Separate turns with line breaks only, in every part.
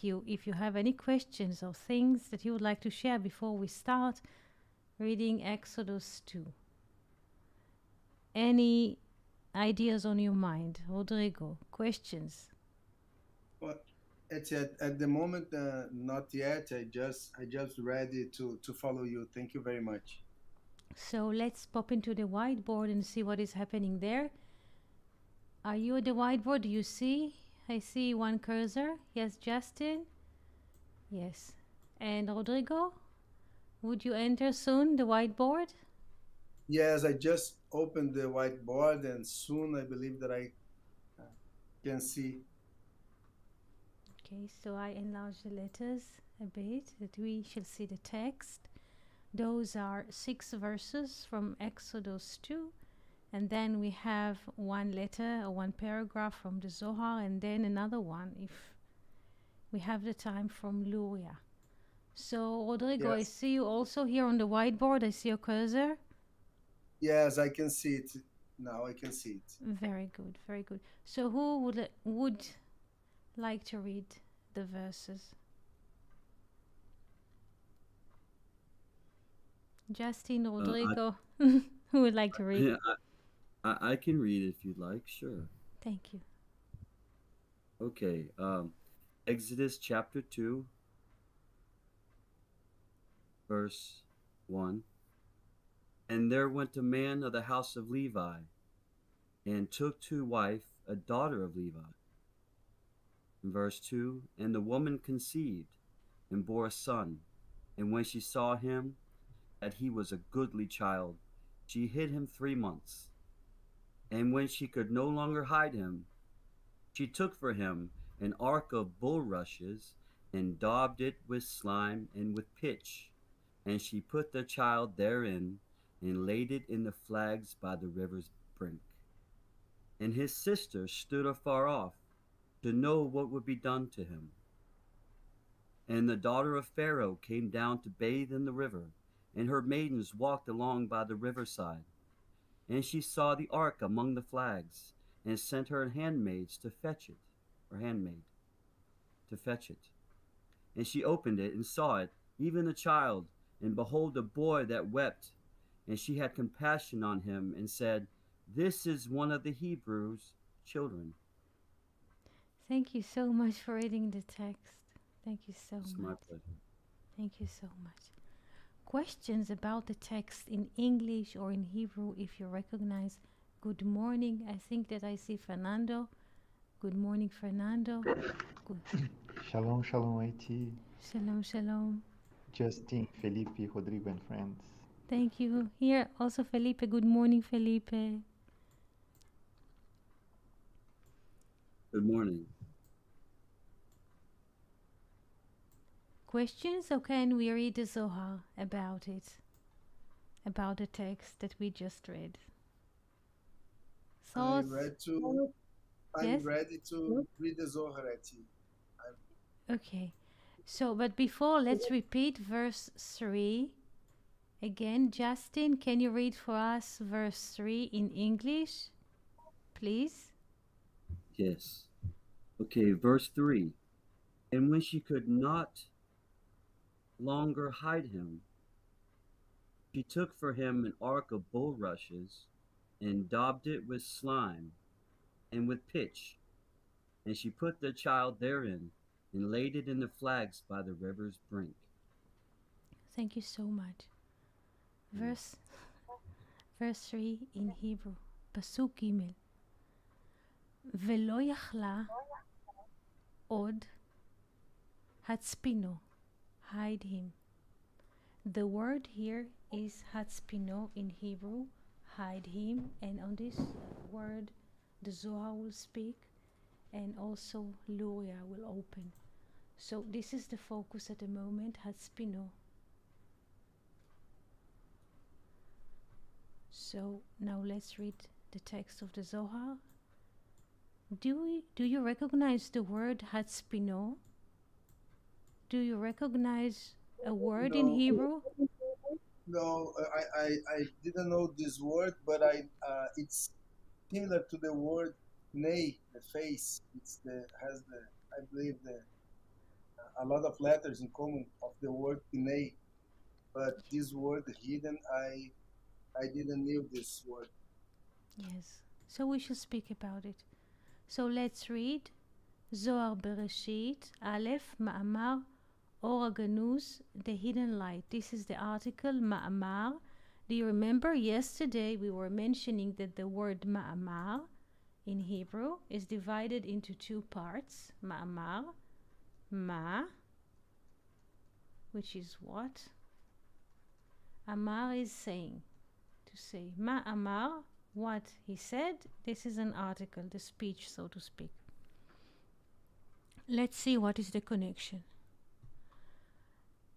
ask you if you have any questions or things that you would like to share before we start reading Exodus 2. Any ideas on your mind? Rodrigo, questions?
Well, at the moment, not yet. I just ready to follow you. Thank you very much.
So let's pop into the whiteboard and see what is happening there. Are you at the whiteboard? Do you see? I see one cursor. Yes, Justin? Yes. And Rodrigo? Would you enter soon the whiteboard?
Yes, I just opened the whiteboard, and soon I believe that I can see.
Okay, so I enlarge the letters a bit that we shall see the text. Those are 6 verses from Exodus 2, and then we have one letter or one paragraph from the Zohar, and then another one if we have the time from Luria. So, Rodrigo, I
Yes,
see you also here on the whiteboard. I see your cursor.
yes, I can see it now. I can see it.
Very good, very good. So, who would like to read the verses? Justin,
I,
Rodrigo, who would like to read?
yeah, I can read if you'd like. Sure.
Thank you.
Okay. Exodus chapter 2, verse 1. And there went a man of the house of Levi, and took to wife a daughter of Levi. In verse 2, and the woman conceived, and bore a son. And when she saw him, that he was a goodly child, she hid him 3 months. And when she could no longer hide him, she took for him an ark of bulrushes, and daubed it with slime and with pitch. And she put the child therein, and laid it in the flags by the river's brink. And his sister stood afar off, to know what would be done to him. And the daughter of Pharaoh came down to bathe in the river, and her maidens walked along by the riverside. And she saw the ark among the flags, and sent her handmaids to fetch it, or handmaid, to fetch it. And she opened it, and saw it, even the child, and behold, a boy that wept. And she had compassion on him, and said, This is one of the Hebrews' children.
Thank you so much for reading the text. Thank you so
It's my
much.
pleasure.
Thank you so much. Questions about the text in English or in Hebrew if you recognize? Good morning. I think that I see Fernando. Good morning, Fernando. Good.
Shalom, shalom, IT.
Shalom, shalom.
Justin, Felipe, Rodrigo, and friends.
Thank you. Here also Felipe. Good morning, Felipe.
Good morning.
Questions, or can we read the Zohar about it? About the text that we just read?
I
Thoughts?
read to. I'm
Yes?
ready to read the Zohar at you.
Okay. So, but before, let's repeat verse 3. Again, Justin, can you read for us verse 3 in English, please?
Yes. Okay, verse 3. And when she could not longer hide him, she took for him an ark of bulrushes, and daubed it with slime and with pitch. And she put the child therein, and laid it in the flags by the river's brink.
Thank you so much. Verse 3 in Hebrew. פסוק ג' ולא יכלה עוד הצפינו, hide him. The word here is hatspino in Hebrew, hide him, and on this word the Zohar will speak and also Luria will open. So this is the focus at the moment, hatspino. So now let's read the text of the Zohar. Do you recognize the word hatspino? Do you recognize a word in
No,
Hebrew?
no, I didn't know this word, but it's similar to the word nay, the face. It's the has the I believe the a lot of letters in common of the word Pinei, but this word hidden, I didn't knew this word.
Yes. So we should speak about it. So let's read Zohar Bereshit, Aleph, Ma'amar, Or Aganouz, the hidden light. This is the article Ma'amar. Do you remember yesterday we were mentioning that the word Ma'amar in Hebrew is divided into two parts. Ma'amar, Ma, which is what? Amar is saying, to say. Ma'amar, what he said. This is an article, the speech, so to speak. Let's see what is the connection.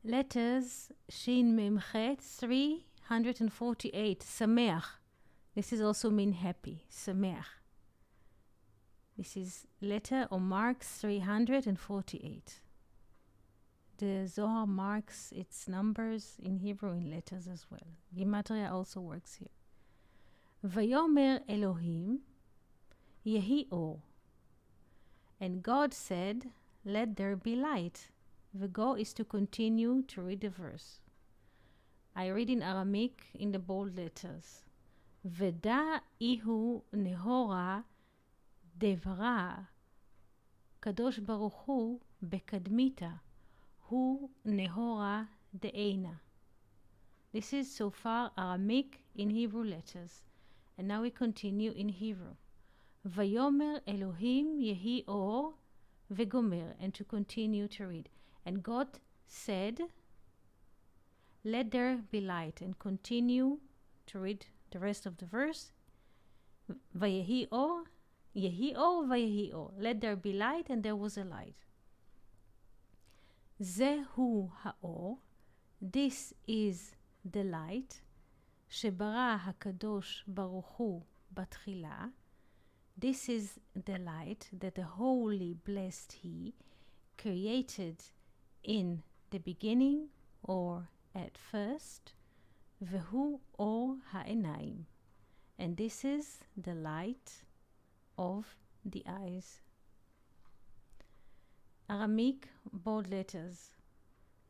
Letters Shin Mem Chet 348. Sameach. This is also mean happy. Sameach. This is letter or marks 348. The Zohar marks its numbers in Hebrew in letters as well. Gematria also works here. Vayomer Elohim Yehi Or. And God said, let there be light. The goal is to continue to read the verse. I read in Aramaic in the bold letters. Veda ihu nehora devra kadosh baruch hu bekadmita hu nehora de'ena. This is so far Aramaic in Hebrew letters. And now we continue in Hebrew. Vayomer Elohim yehi or vegomer. And to continue to read. And God said, let there be light. And continue to read the rest of the verse. Vayehi or, yehi or, vayehi or. Let there be light, and there was a light. Zehu haor. This is the light. Shebara hakadosh baruch hu batchila. This is the light that the Holy Blessed He created in the beginning or at first. Vehu or ha'enaim. And this is the light of the eyes. Aramaic bold letters.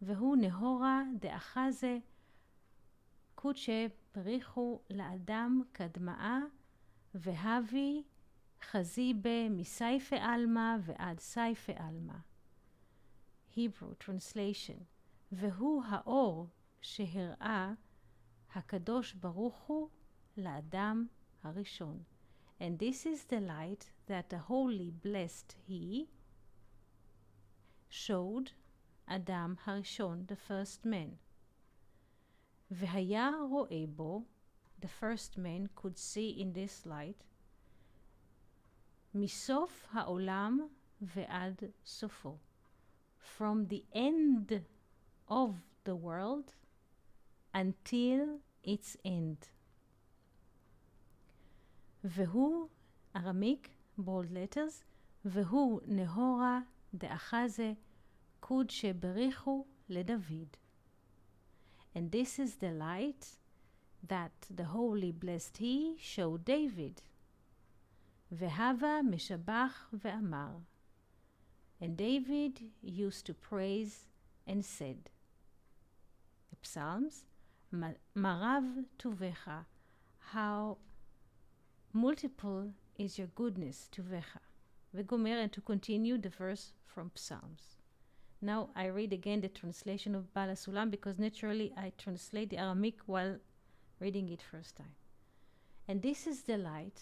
Vehu nehora de'achaze kuche berichu la'adam kadma'a vehavi chazibe misaife alma ve'ad saife alma. Hebrew translation. Vehu ha'or sheher'a hakadosh baruch hu la'adam harishon. And this is the light that the Holy Blessed He showed Adam Harishon, the first man. V'haya ro'eh bo, the first man could see in this light, misof ha'olam ve'ad sofo, from the end of the world until its end. Vehu, Aramaic, bold letters, Vehu nehora de'achaze kud sheberichu leDavid. And this is the light that the Holy Blessed He showed David. Vehava meshabach ve'amar. And David used to praise and said, the Psalms, Marav tuvecha, how multiple is your goodness, tuvecha. Vegomer, and to continue the verse from Psalms. Now I read again the translation of Bala Sulam, because naturally I translate the Aramaic while reading it first time. And this is the light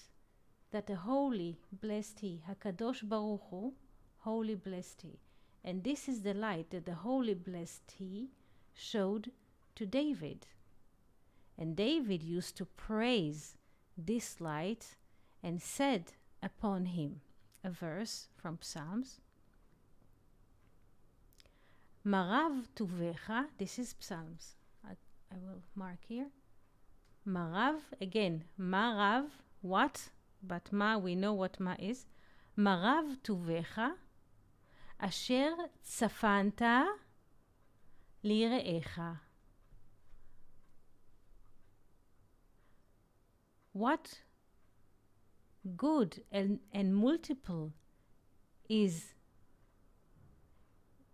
that the Holy Blessed He, Hakadosh Baruch Hu, Holy Blessed He. And this is the light that the Holy Blessed He showed to David. And David used to praise this light and said upon him, a verse from Psalms, Marav tuvecha, this is Psalms. I will mark here. Marav, again, Marav, what? But Ma, we know what Ma is. Marav tuvecha, asher tzafanta lire'echa. What good and multiple is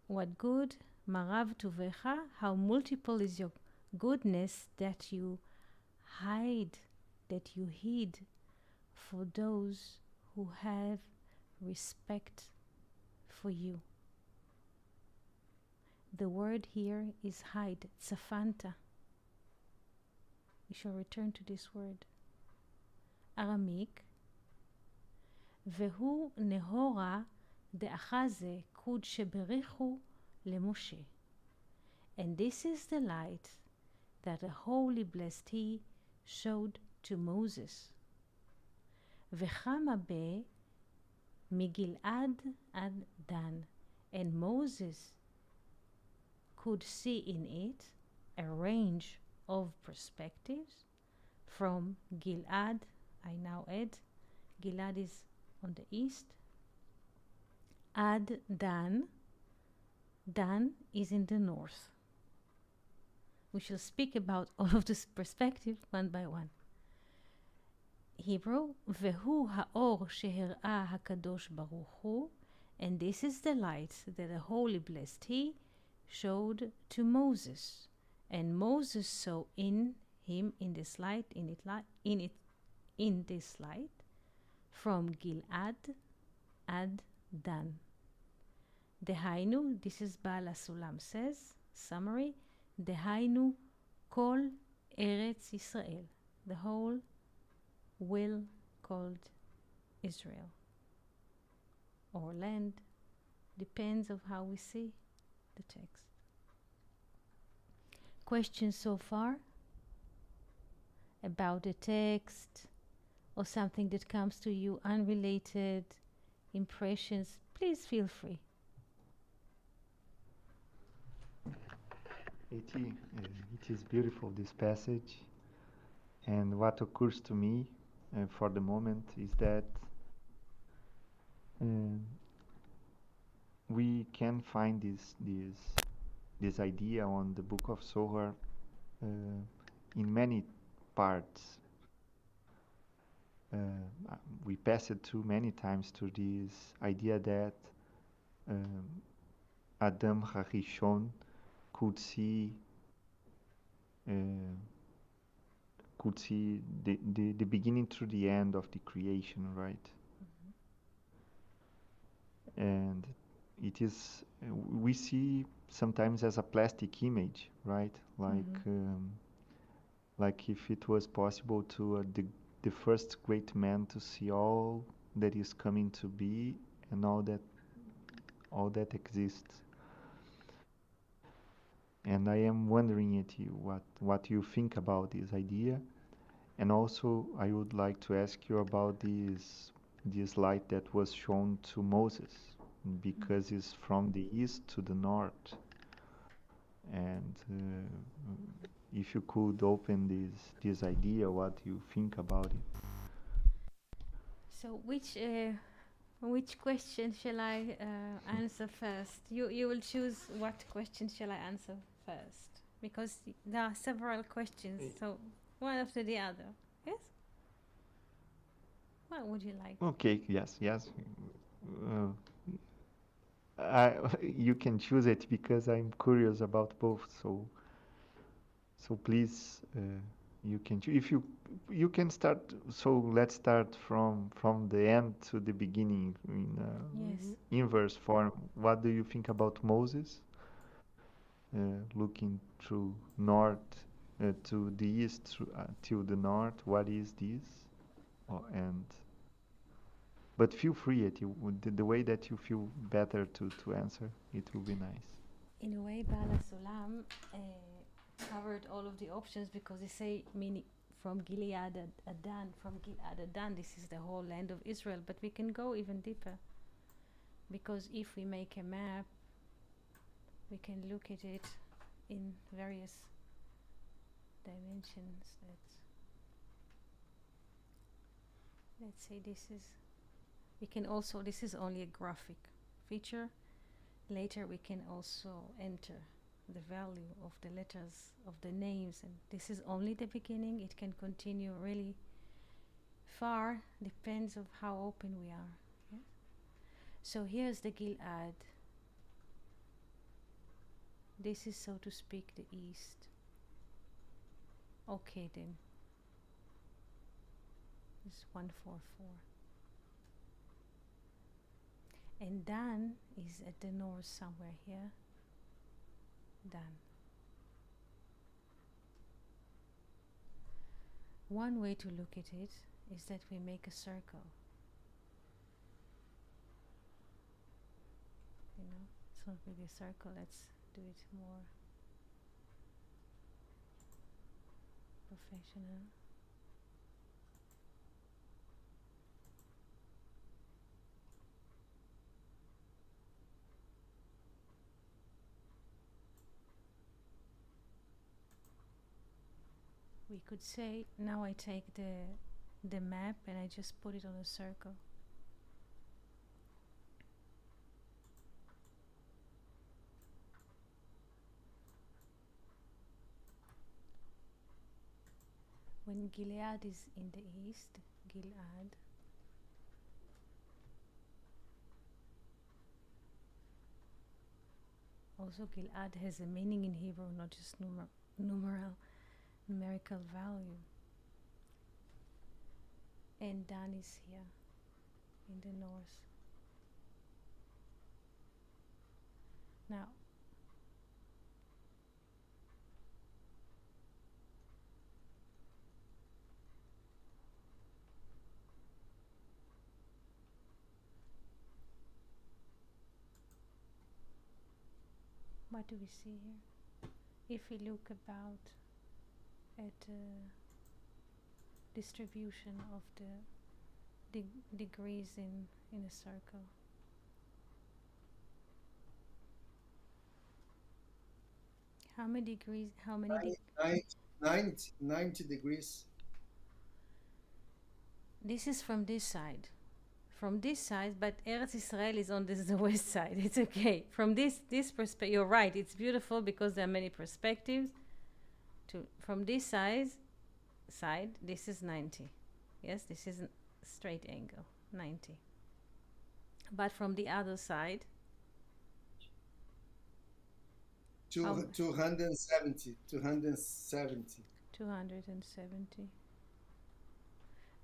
what good, marav tuvecha, how multiple is your goodness that you hide, that you hid for those who have respect for you. The word here is hide, tzafanta. We shall return to this word. Aramaic, והוא נהורה דאחזה קוד שבריחו למשה. And this is the light that the Holy Blessed He showed to Moses. וכמה בה מגלעד עד דן. And Moses could see in it a range of perspectives from Gilad. I now add, Gilad is on the east. Ad Dan, Dan is in the north. We shall speak about all of this perspective one by one. Hebrew, והוא האור שהראה הקדוש ברוך הוא, and this is the light that the Holy Blessed He showed to Moses, and Moses saw in him, in this light, in this light, from Gilad ad Dan. Dehainu, this is Baal HaSulam says, summary, Dehainu kol Eretz Yisrael, the whole will called Israel, or land, depends of how we see the text. Questions so far about the text, or something that comes to you unrelated, impressions, please feel free.
It is beautiful, this passage, and what occurs to me for the moment is that we can find this idea on the book of Zohar in many parts. We pass it through many times to this idea that Adam HaRishon could see the beginning through the end of the creation, right? And it is we see sometimes as a plastic image, right? Like if it was possible to the first great man to see all that is coming to be and all that exists. And I am wondering at you what you think about this idea, and also I would like to ask you about this light that was shown to Moses, because it's from the east to the north, and if you could open this idea, what you think about it.
So which question shall I answer first? You will choose what question shall I answer first, because there are several questions, so one after the other. Yes? What would you like?
Okay, yes. You can choose it because I'm curious about both, so please, you can choose. If you can start, so let's start from the end to the beginning in
Yes.
inverse form. What do you think about Moses looking through north to the east till the north? What is this? But feel free, the way that you feel better to answer, it will be nice.
In a way, Baal HaSulam covered all of the options, because they say, meaning from Gilead ad Dan, from Gilead ad Dan, this is the whole land of Israel. But we can go even deeper, because if we make a map, we can look at it in various dimensions. Let's say this is only a graphic feature. Later we can also enter the value of the letters, of the names, and this is only the beginning. It can continue really far, depends of how open we are. Yeah? So here's the Gilad. this is, so to speak, the east. Okay, then. It's 144. And Dan is at the north somewhere here. Dan. One way to look at it is that we make a circle. You know, it's not really a circle, let's do it more professional. We could say, now I take the map and I just put it on a circle. When Gilead is in the east, Gilead, also Gilead has a meaning in Hebrew, not just numerical value. And Dan is here in the north. Now, what do we see here? If we look about at distribution of the degrees in a circle. How many degrees?
90 degrees.
This is from this side. From this side, but Eretz Israel is on the west side. It's okay. From this perspective, you're right. It's beautiful because there are many perspectives. From this side, this is 90. Yes, this is a straight angle, 90. But from the other side,
270.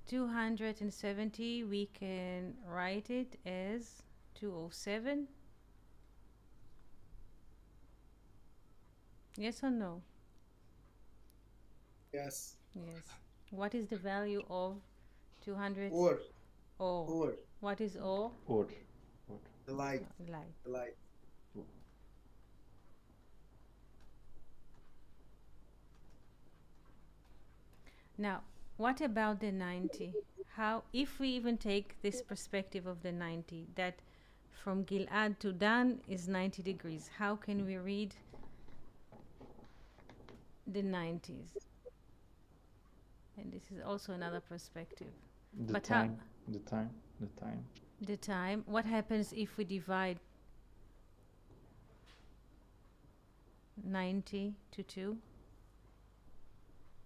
270, we can write it as 207. Yes or no?
Yes.
Yes. What is the value of 200?
Or.
What is or?
Or.
The light.
Light.
The light.
Now, what about the 90? How, if we even take this perspective of the 90, that from Gilad to Dan is 90 degrees, how can we read the 90s? And this is also another perspective.
The time.
What happens if we divide 90 to 2?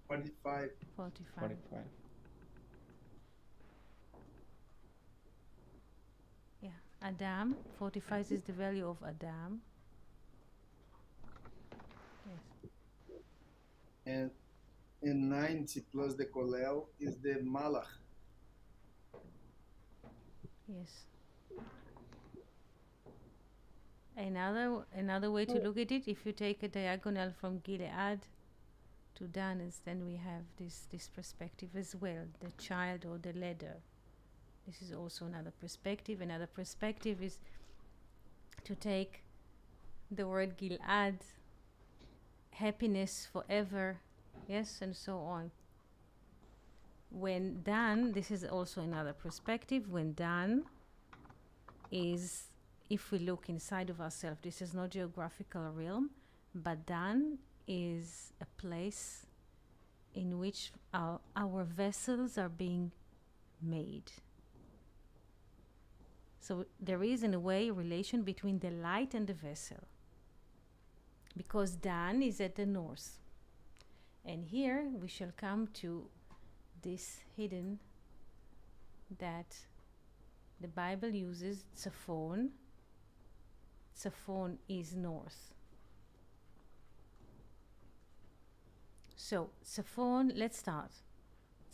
45.
Yeah, Adam, 45 is the value of Adam. Yes.
And 90 plus the Kolel is the Malach.
Yes. Another way to look at it, if you take a diagonal from Gilead to Dan, is then we have this perspective as well, the child or the ladder. This is also another perspective. Another perspective is to take the word Gilad, happiness forever, yes, and so on. When Dan, this is also another perspective, when Dan is, if we look inside of ourselves, this is not geographical realm, but Dan is a place in which our vessels are being made. So there is, in a way, a relation between the light and the vessel, because Dan is at the north. And here we shall come to this hidden that the Bible uses, Tzafon. Tzafon is north. So, Tzafon, let's start.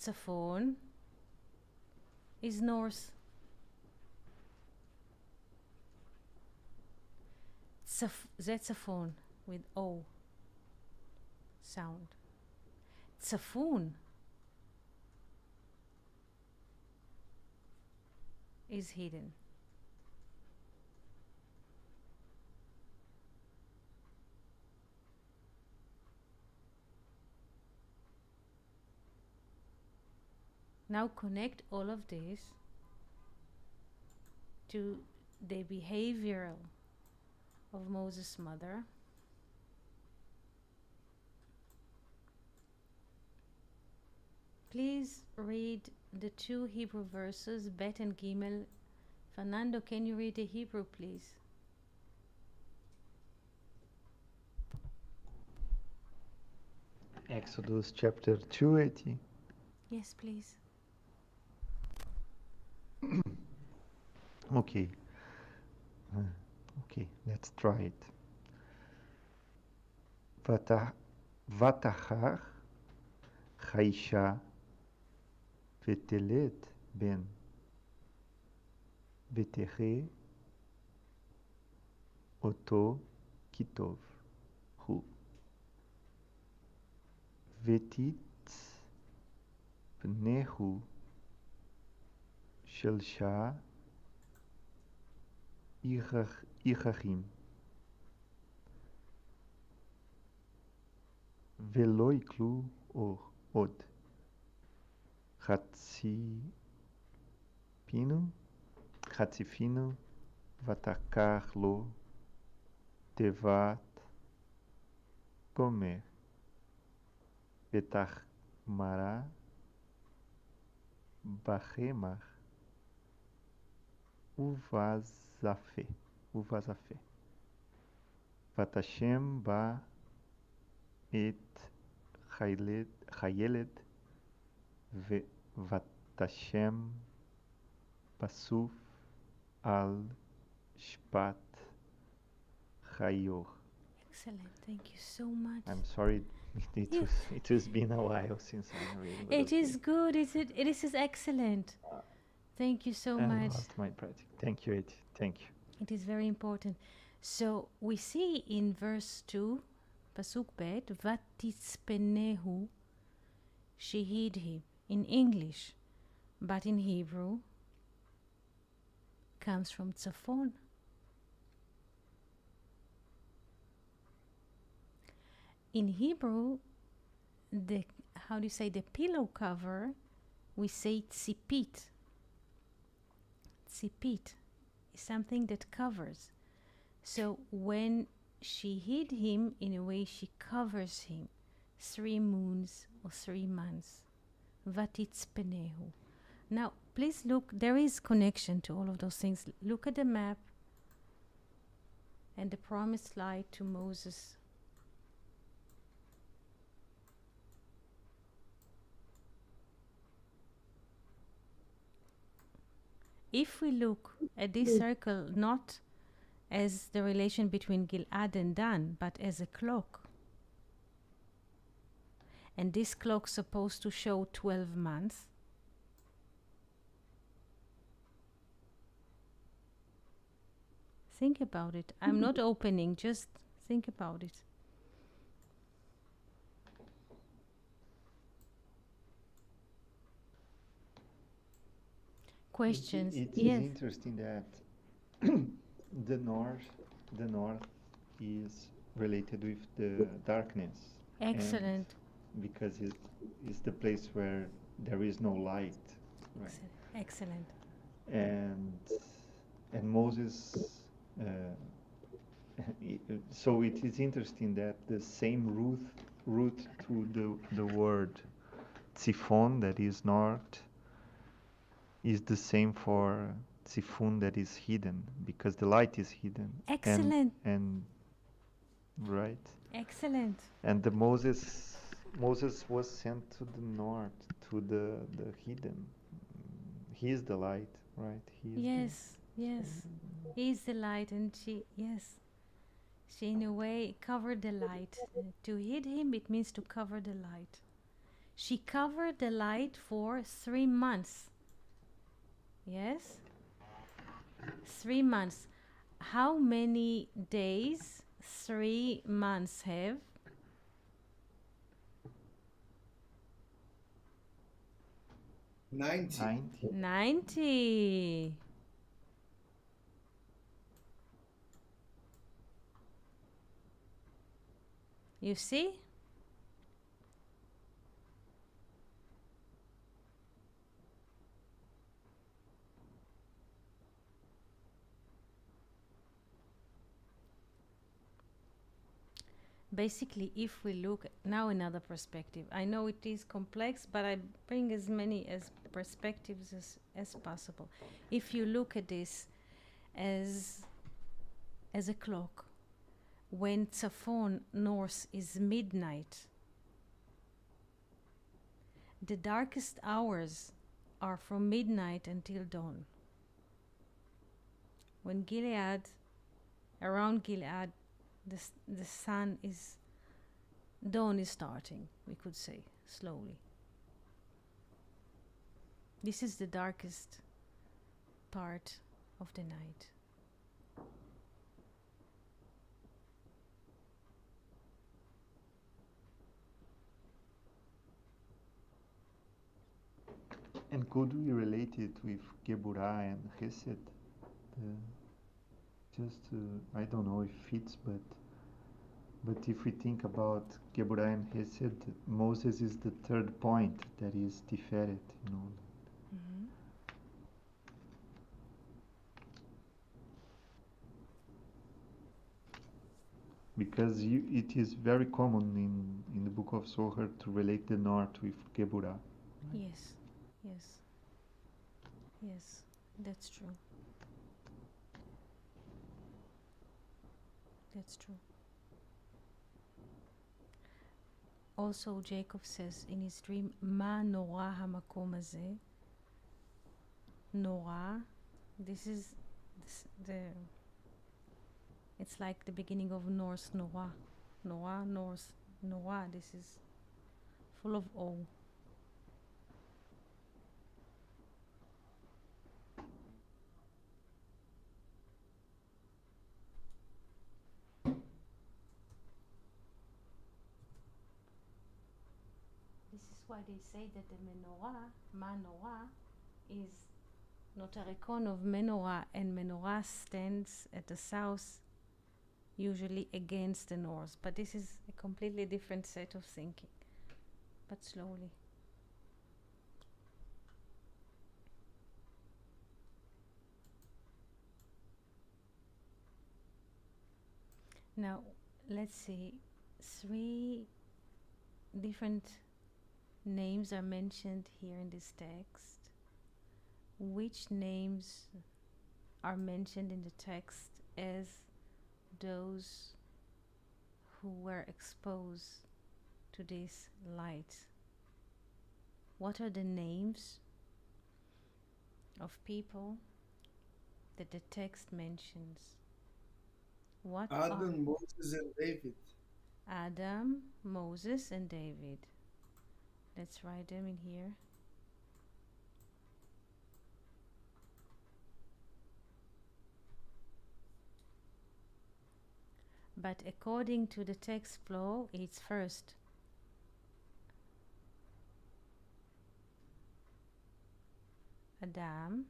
Tzafon is north. That's Tzafon with O sound. Tzafon is hidden. Now connect all of this to the behavioral of Moses' mother. Please read the two Hebrew verses, Bet and Gimel. Fernando, can you read the Hebrew, please?
Exodus chapter 280.
Yes, please.
Okay. Okay, let's try it. ותחר האישה ותלד בן ותחיה אותו כי טוב הוא. ותיץ פניהו שלשה איככים ולא יקלו עוד. חציפינו ותקח לו תיבת גומר ותחמרה בחמך ובזפה ותשם בה את חיילת ותשם בסוף על שפת חיוך.
Excellent. Thank you so much.
I'm sorry, it has been a while since I'm reading.
It is good. This is excellent. Thank you so
I
much.
lost my practice. Thank you, Eti. Thank you.
It is very important. So we see in verse 2, Pasuk Bet, Vatitzpenehu, she hid him in English, but in Hebrew comes from Tzafon. In Hebrew, the pillow cover, we say tzipit. Tzipit is something that covers. So when she hid him, in a way she covers him 3 moons or 3 months. Vatitzpenehu. Now, please look, there is connection to all of those things. Look at the map and the promised light to Moses. If we look at this circle not as the relation between Gilad and Dan, but as a clock, and this clock supposed to show 12 months, think about it. I'm not opening, just think about it. Questions?
It
Yes.
is interesting that the north is related with the darkness.
Excellent.
And because it is the place where there is no light. Right?
Excellent.
And Moses, so it is interesting that the same root to the word tzifon, that is north, is the same for tzifun, that is hidden, because the light is hidden.
Excellent.
And right.
Excellent.
And the Moses was sent to the north, to the hidden. He is the light, right?
Yes. He is the light, and She, in a way, covered the light. To hid him, it means to cover the light. She covered the light for 3 months. Yes? 3 months. How many days 3 months have?
90.
90.
90. You see? Basically, if we look now another perspective, I know it is complex, but I bring as many as perspectives as possible. If you look at this as a clock, when Tzafon north is midnight, the darkest hours are from midnight until dawn. When Gilead, around Gilead, the sun is, dawn is starting, we could say, slowly. This is the darkest part of the night.
And could we relate it with Geburah and Chesed? I don't know if it fits, but if we think about Geburah and Chesed, Moses is the third point that is Tiferet, you know.
Mm-hmm.
Because it is very common in the book of Zohar to relate the north with Geburah.
Yes, yes, yes, that's true. That's true. Also, Jacob says in his dream, Ma Nora hamakom hazeh. Nora, this is it's like the beginning of Norse Nora. Nora, Norse, Nora, this is full of awe. This is why they say that the menorah, Manorah, is not a recon of menorah, and menorah stands at the south, usually against the north. But this is a completely different set of thinking. But slowly. Now, let's see. 3 different names are mentioned here in this text. Which names are mentioned in the text as those who were exposed to this light? What are the names of people that the text mentions? What are
Adam, Moses, and David.
Adam, Moses, and David? Let's write them in here. But according to the text flow, it's first Adam.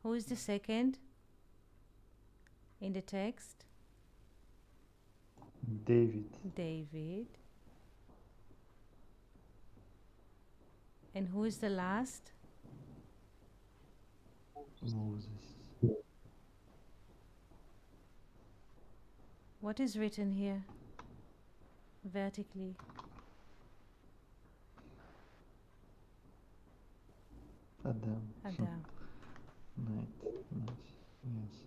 Who is the second in the text?
David.
David. And who is the last?
Moses.
What is written here vertically?
Adam.
Adam.
Nice. Yes.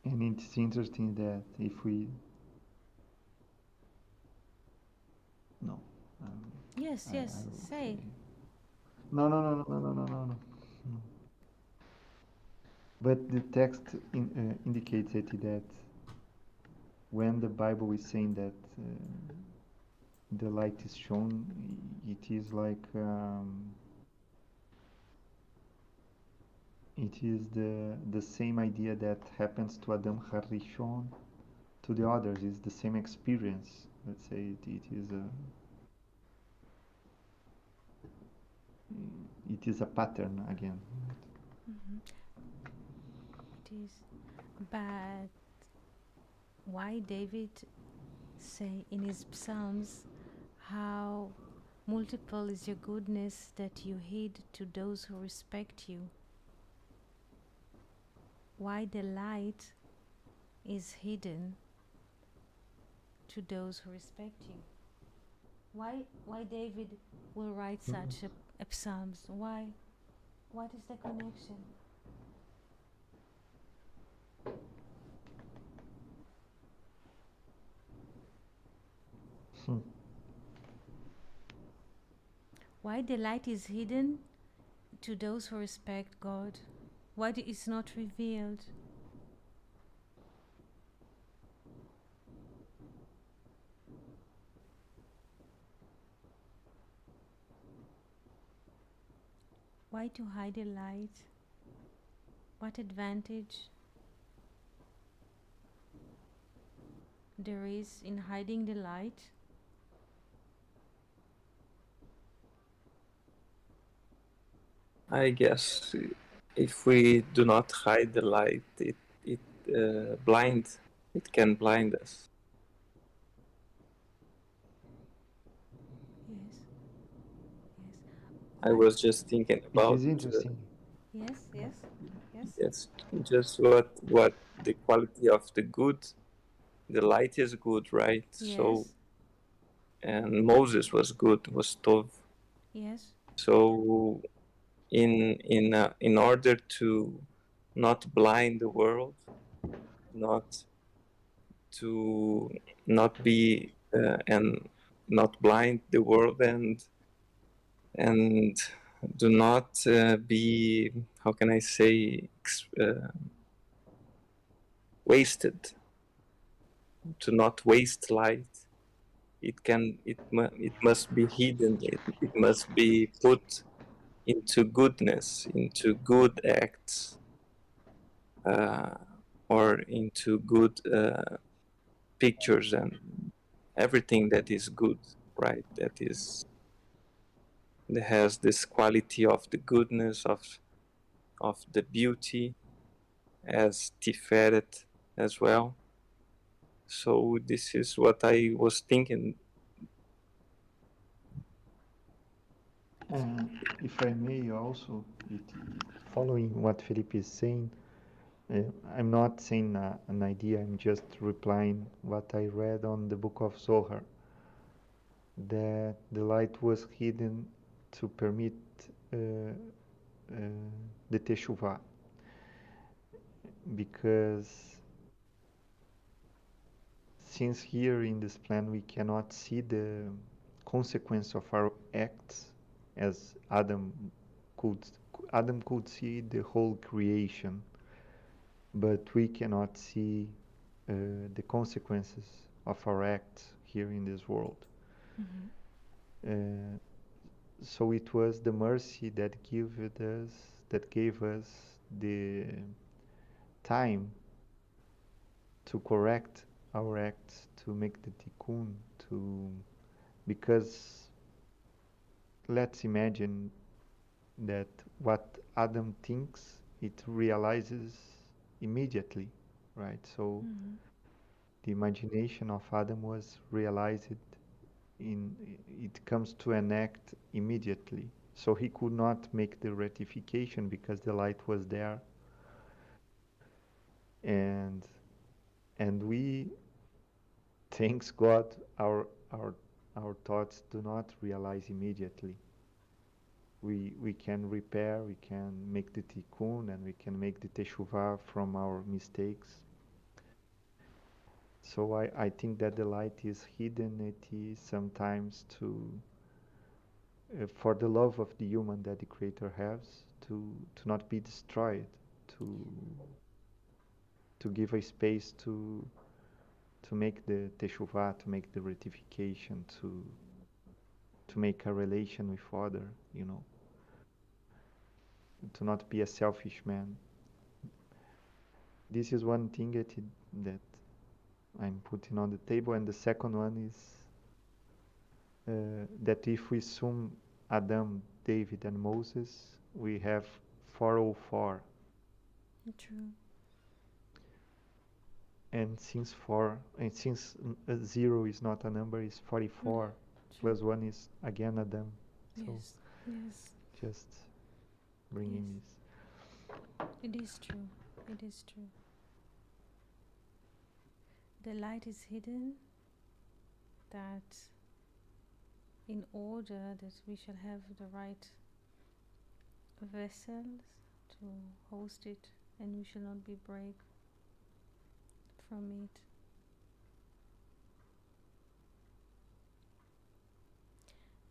And it's interesting that if we no
Yes,
I
yes,
will
say.
say. No, no, no, no, no, no, no, no, no. No. But the text indicates it that when the Bible is saying that the light is shown, it is like it is the same idea that happens to Adam Harishon to the others. It's the same experience. Let's say it is a pattern again.
Mhm. It is. But why David say in his Psalms how multiple is your goodness that you hid to those who respect you? Why the light is hidden to those who respect you? Why David will write such a Psalms? Why? What is the connection?
Hmm.
Why the light is hidden to those who respect God? Why it is not revealed? Why to hide the light? What advantage there is in hiding the light?
I guess if we do not hide the light, it blind. It can blind us.
Yes, yes.
I
What?
was just thinking
It
about
is interesting.
Yes, yes, yes,
yes, just what the quality of the good. The light is good, right? So
yes,
and Moses was good, was Tov.
yes.
So in order to not blind the world, not to not be and not blind the world and do not be, how can I say, wasted, to not waste light. It must be hidden. It must be put into goodness, into good acts, uh, or into good pictures and everything that is good, right? That has this quality of the goodness of the beauty as Tiferet as well. So this is what I was thinking.
If I may also, following what Felipe is saying, I'm not saying an idea, I'm just replying what I read on the book of Zohar, that the light was hidden to permit uh, uh, the Teshuvah, because since here in this plan we cannot see the consequence of our acts as could Adam could see the whole creation, but we cannot see the consequences of our acts here in this world.
Mm-hmm.
Uh, so it was the mercy that gave us the time to correct our acts, to make the tikkun, to because let's imagine that what Adam thinks it realizes immediately, right? So
Mm-hmm.
the imagination of Adam was realized in it comes to an act immediately. So he could not make the rectification because the light was there, and we, thanks God, our thoughts do not realize immediately. We can repair, we can make the tikkun, and we can make the teshuvah from our mistakes. So I think that the light is hidden. It is sometimes for the love of the human that the Creator has, to not be destroyed, to give a space to make the teshuvah, to make the rectification, to make a relation with other, to not be a selfish man. This is one thing that I'm putting on the table, and the second one is that if we sum Adam, David, and Moses, we have 404.
True.
And since 0 is not a number, is 44. Plus 1 is again Adam. So
yes.
just bringing this.
It is true. It is true. The light is hidden, that in order that we shall have the right vessels to host it, and we shall not be break from it.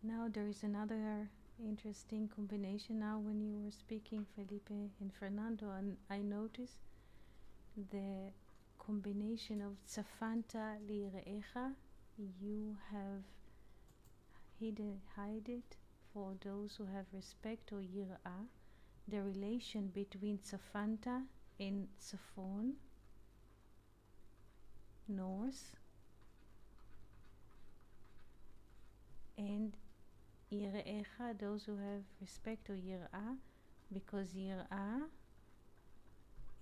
Now there is another interesting combination. Now when you were speaking, Felipe and Fernando, and I noticed the combination of tzafanta lireecha, you have hide it for those who have respect, or yirah, the relation between tzafanta and tzafon, north, and yireecha, those who have respect, or yirah, because yirah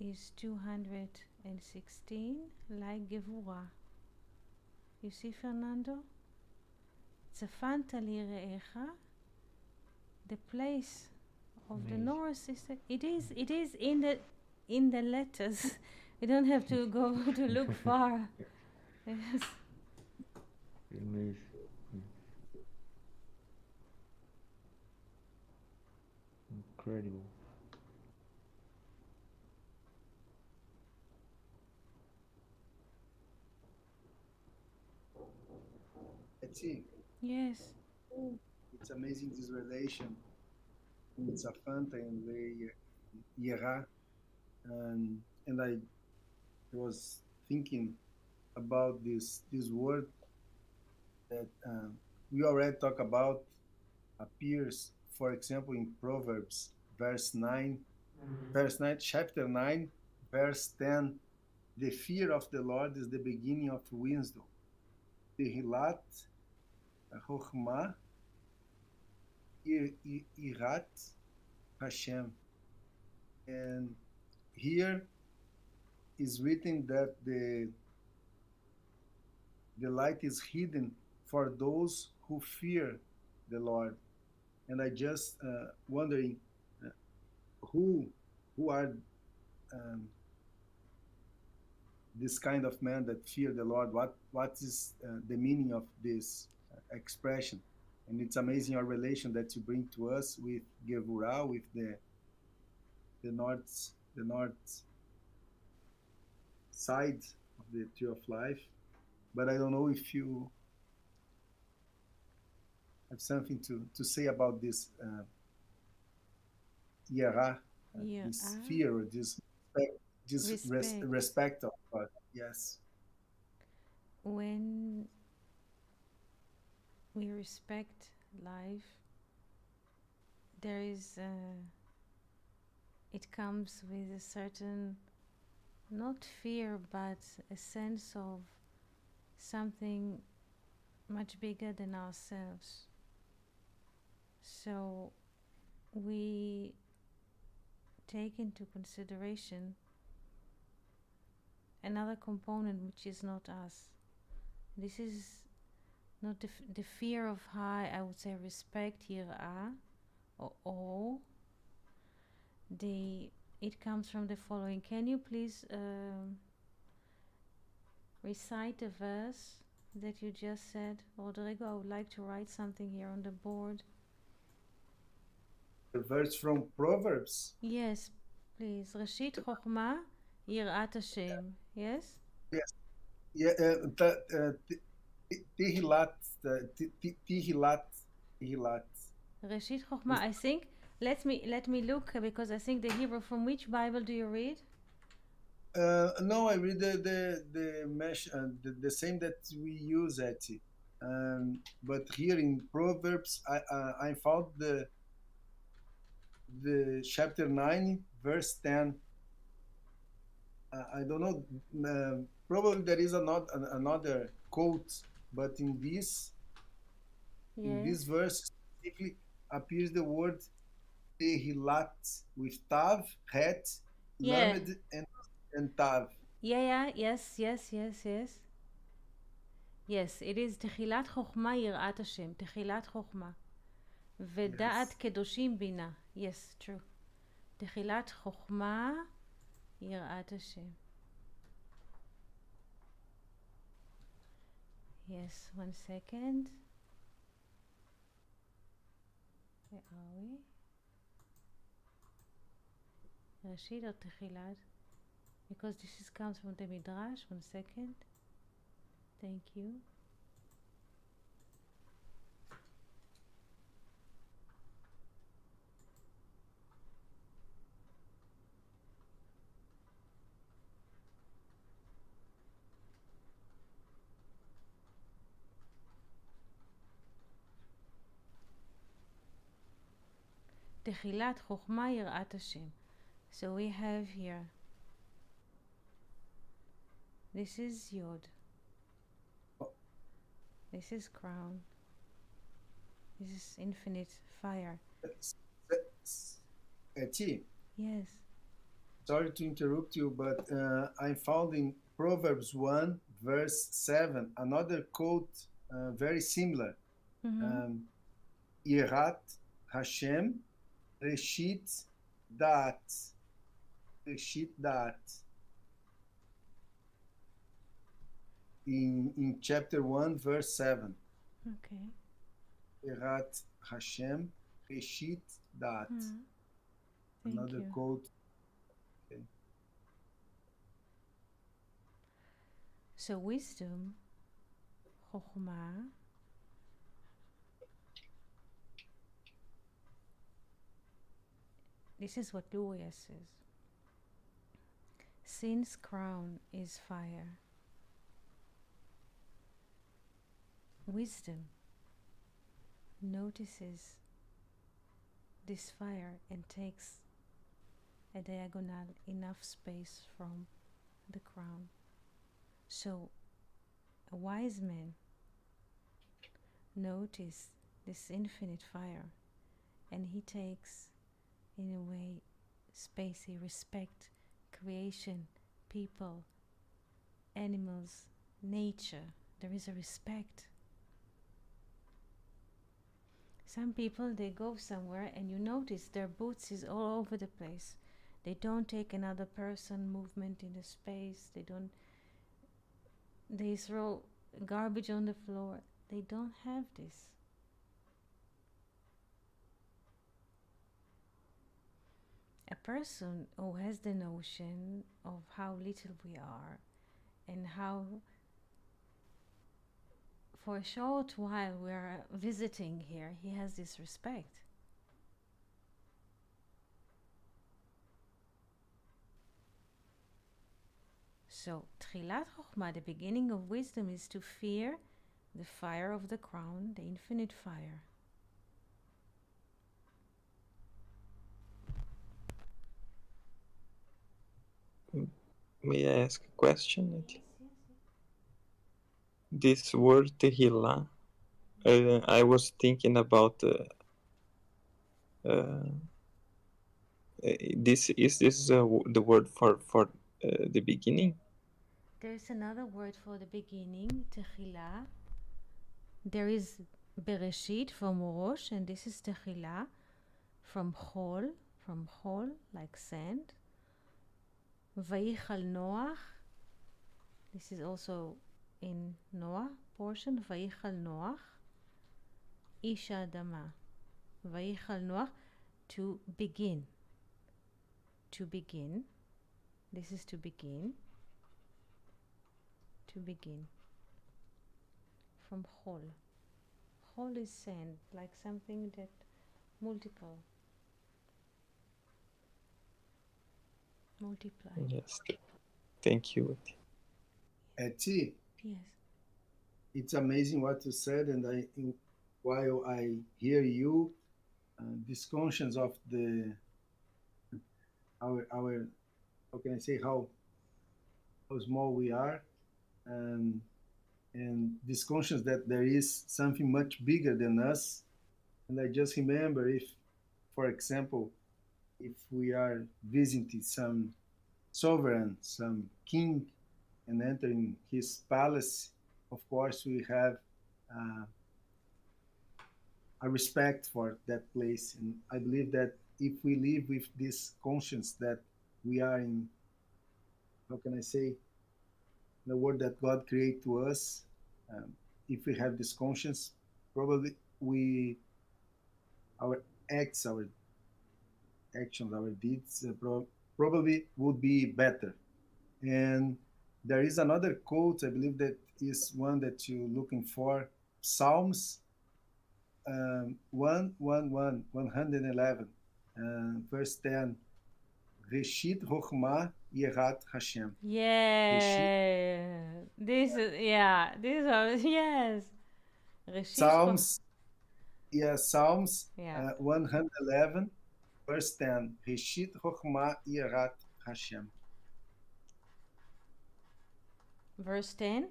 is 216, like gevurah. You see, Fernando? Tzafanta lireecha, the place of the north is it is in the letters. You don't have to go to look far. Yes.
Incredible.
Etsy,
Yes.
it's amazing this relation. It's a Fanta and the Yera, and I was thinking about this word that we already talked about, appears, for example, in Proverbs, chapter 9, verse 10. The fear of the Lord is the beginning of wisdom. Tehilat, Chokhmah, Irat, Hashem. And here is written that the light is hidden for those who fear the Lord. And I just wondering who are this kind of man that fear the Lord. What is the meaning of this expression? And it's amazing our relation that you bring to us with Gevurah, with the north side of the tree of life. But I don't know if you have something to say about this Yera, this fear, or this respect of God. Yes.
When we respect life, there is it comes with a certain, not fear, but a sense of something much bigger than ourselves. So we take into consideration another component which is not us. This is not the fear of high, I would say, respect, yirah, or awe. It comes from the following. Can you please recite the verse that you just said, Rodrigo? I would like to write something here on the board.
The verse from Proverbs?
Yes, please. Rashit Chokhmah, Yirat Hashem. Yes?
Yes. Yeah, Tihilat.
Reshit Chochma, I think. Let me look because I think the Hebrew. From which Bible do you read?
No, I read the same that we use at. But here in Proverbs, I found the chapter 9, verse 10. I don't know. Probably there is another quote, but in
Yes.
this verse specifically appears the word Tehilat with Tav, Het,
Yeah.
Lamed, and Tav.
Yeah. Yes. Yes, it is תחילת חוכמה יראת השם. תחילת חוכמה. ודעת
Yes.
קדושים בינה. Yes, true. תחילת חוכמה יראת השם. Yes, 1 second. Where are we? ראשית או תחילת? Because this comes from the Midrash. 1 second. Thank you. תחילת חוכמה יראת השם. So we have here. This is Yod. This is crown. This is infinite fire.
Eti,
Yes.
sorry to interrupt you, but I found in Proverbs 1, verse 7, another quote very similar. Yirat Hashem, Reshit Dat. Reshit Dat. In chapter 1, verse 7.
Okay.
Yirat Hashem, Reshit Dat.
Thank
Another
you.
quote. Okay.
So wisdom, chokhmah, this is what Luria says. Sin's crown is fire. Wisdom notices this fire and takes a diagonal enough space from the crown. So a wise man notices this infinite fire and he takes, in a way, space. He respects creation, people, animals, nature. There is a respect. Some people, they go somewhere and you notice their boots is all over the place. They don't take another person movement in the space. They throw garbage on the floor. They don't have this. A person who has the notion of how little we are and how for a short while we are visiting here, he has this respect. So, Tchilat Chokhmah, the beginning of wisdom, is to fear the fire of the crown, the infinite fire.
May I ask a question? This word Tehillah, I was thinking about this. Is this the word for the beginning?
There's another word for the beginning, Tehillah. There is Bereshit from Rosh, and this is Tehillah from Chol, like sand. Vayichal Noach. This is also in Noah portion. Vayichal Noach. Isha Adama. Vayichal Noach, to begin. To begin. This is to begin. To begin. From Chol. Chol is sand, like something that multiple, multiply.
Yes. Thank you.
Eti,
Yes.
it's amazing what you said, and while I hear you, this conscience of our how can I say how small we are, and this conscience that there is something much bigger than us. And I just remember, if, for example, if we are visiting some sovereign, some king, and entering his palace, of course we have uh, a respect for that place. And I believe that if we live with this conscience that we are in, how can I say, the world that God created to us, if we have this conscience, probably our acts, our actions, our deeds probably would be better. And there is another quote, I believe that is one that you're looking for, Psalms 111, verse 10. Reshit Chochmah Yerat Hashem.
Yeah. This is, yeah. This is, yes. Reshit
Psalms, yes, Psalms
yeah.
111, verse 10. Reshit Chochmah Yerat Hashem.
Verse 10.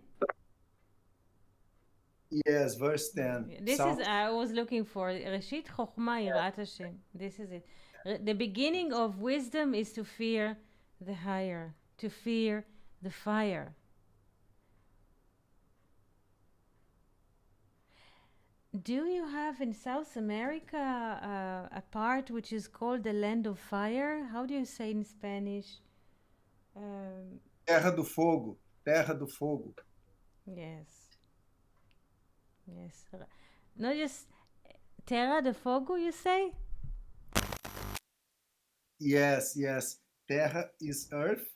Yes, verse 10.
This is, I was looking for Reshit Chochmah Yirat Hashem. This is it. The beginning of wisdom is to fear the higher, to fear the fire. Do you have in South America a part which is called the land of fire? How do you say in Spanish?
Terra do Fogo. Terra do Fogo.
Yes. Yes. Not just Terra de Fogo, you say?
Yes, yes. Terra is earth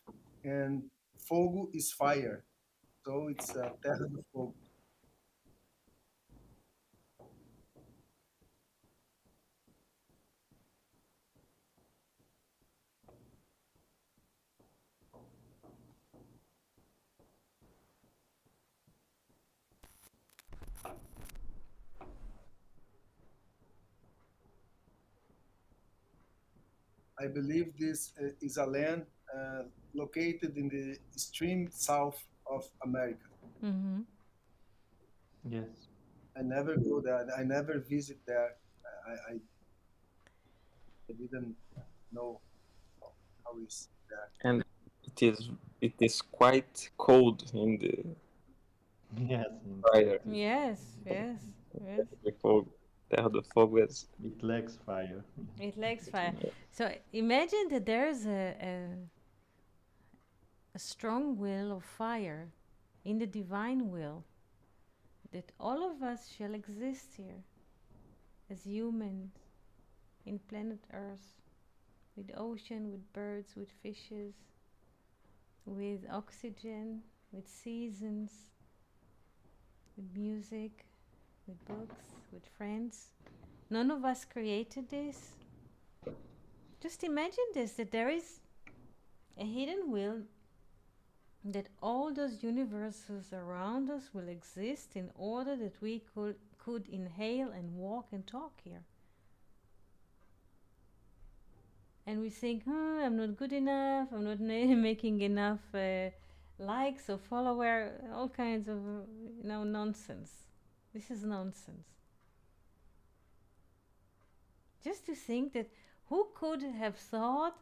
and fogo is fire. So it's Terra do Fogo. I believe this is a land located in the extreme south of America.
Mm-hmm.
Yes.
I never go there. I never visit there. I didn't know how is there.
And it is quite cold in the
Yes.
fire.
Yes, yes, yes.
The fogo. Terra do Fogo is
It lacks fire.
It lacks fire. So imagine that there's a strong will of fire in the divine will, that all of us shall exist here as humans in planet Earth, with ocean, with birds, with fishes, with oxygen, with seasons, with music, with books, with friends. None of us created this. Just imagine this, that there is a hidden will that all those universes around us will exist in order that we could inhale and walk and talk here. And we think, I'm not good enough, I'm not making enough likes or follower, all kinds of nonsense. This is nonsense. Just to think that who could have thought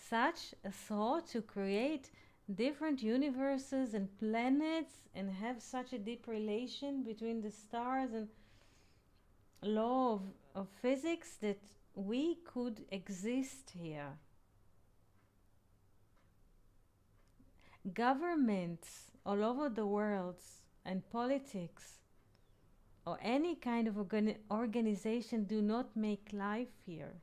such a thought to create different universes and planets and have such a deep relation between the stars and law of physics that we could exist here. Governments all over the world and politics or any kind of organization do not make life here.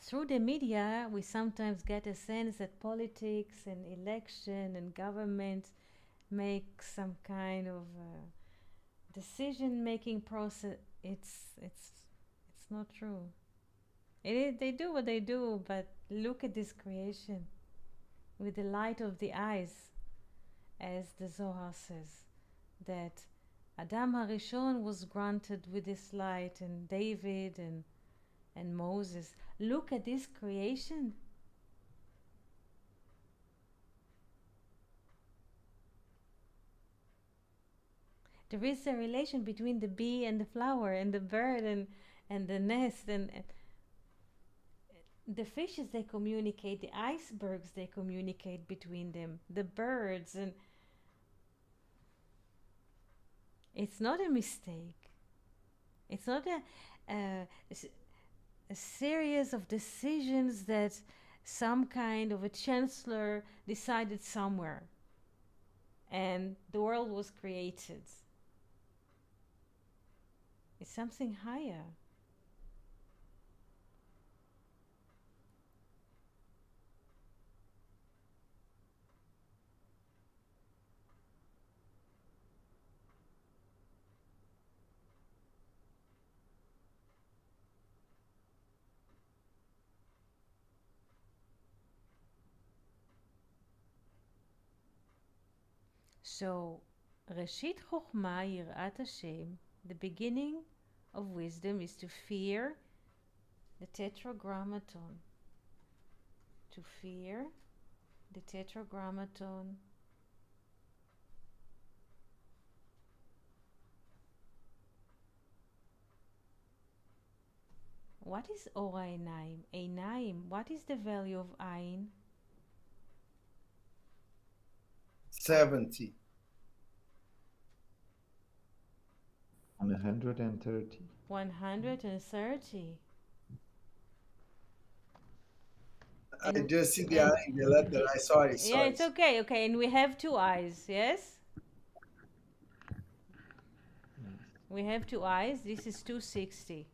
Through the media, we sometimes get a sense that politics and election and government make some kind of decision-making process, it's not true. They do what they do, but look at this creation with the light of the eyes, as the Zohar says, that Adam Harishon was granted with this light, and David and Moses. Look at this creation. There is a relation between the bee and the flower, and the bird and the nest, and the fishes, they communicate, the icebergs, they communicate between them, the birds, and it's not a mistake. It's not a series of decisions that some kind of a chancellor decided somewhere and the world was created. It's something higher. So, Reshit Chochmah Yirat Hashem, the beginning of wisdom is to fear the tetragrammaton. To fear the tetragrammaton. What is Or Einaim? Einaim, what is the value of Ain?
70.
130.
130.
I just see the eye in the letter. Sorry.
Yeah, it's okay. Okay, and we have two eyes, yes? We have two eyes. This is 260.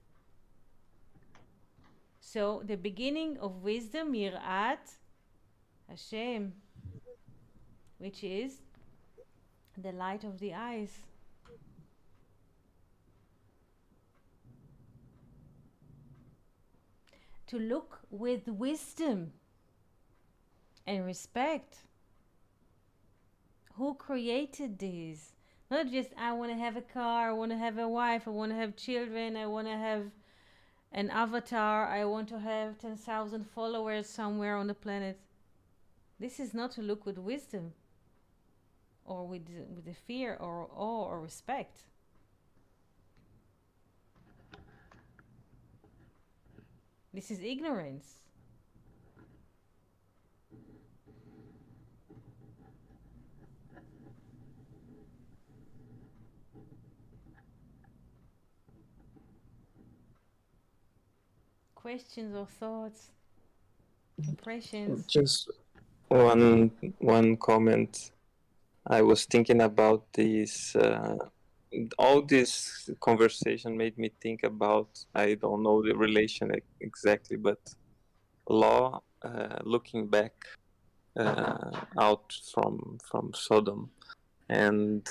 So the beginning of wisdom, Yirat Hashem, which is the light of the eyes. To look with wisdom and respect. Who created these? Not just, I want to have a car, I want to have a wife, I want to have children, I want to have an avatar, I want to have 10,000 followers somewhere on the planet. This is not to look with wisdom or with the fear or awe or respect. This is ignorance. Questions or thoughts, impressions?
Just one comment. I was thinking about this. All this conversation made me think about, I don't know the relation exactly, but law looking back out from Sodom, and